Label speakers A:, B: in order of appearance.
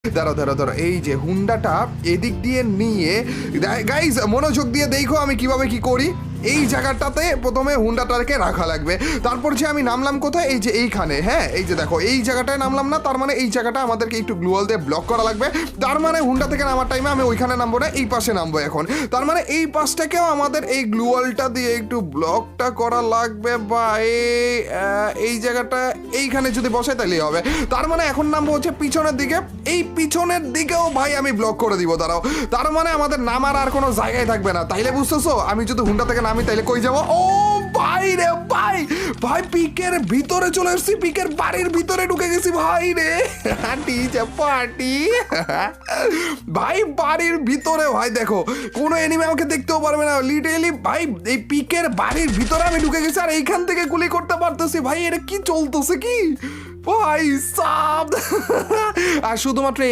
A: ধরো এই যে হুন্ডাটা এদিক দিয়ে নিয়ে, গাইজ মনোযোগ দিয়ে দেখো আমি কিভাবে কি করি। এই জায়গাটাতে প্রথমে হুন্ডাটাকে রাখা লাগবে, তারপর যে আমি নামলাম কোথায়, এই যে এইখানে, হ্যাঁ এই যে দেখো এই জায়গাটায় নামলাম না, তার মানে এই জায়গাটা আমাদেরকে একটু গ্লুয়াল দিয়ে ব্লক করা লাগবে। তার মানে হুন্ডা থেকে নামার টাইমে আমি ওইখানে নামবো না, এই পাশে নামবো এখন। তার মানে এই পাশটাকেও আমাদের এই গ্লুয়ালটা দিয়ে একটু ব্লকটা করা লাগবে, বা এই জায়গাটা এইখানে যদি বসে তাহলেই হবে। তার মানে এখন নামবো হচ্ছে পিছনের দিকে, এই পিছনের দিকেও ভাই আমি ব্লক করে দিব, দাঁড়াও। তার মানে আমাদের নামার আর কোনো জায়গায় থাকবে না, তাইলে বুঝতেছো? আমি যদি হুন্ডা থেকে নামি তাইলে কই যাবো? ও ভাই রে ভাই, ভাই পিকের ভিতরে চলে এসেছি, পিকের বাড়ির ভিতরে ঢুকে গেছি ভাই রে। পার্টি ভাই, বাড়ির ভিতরে ভাই দেখো কোনো এনিমি আমাকে দেখতেও পারবে না, লিটারালি ভাই এই পিকের বাড়ির ভিতরে আমি ঢুকে গেছি, আর এইখান থেকে গুলি করতে পারতেছি। ভাই এটা কি চলতেছে কি ভাই সাব? আর শুধুমাত্র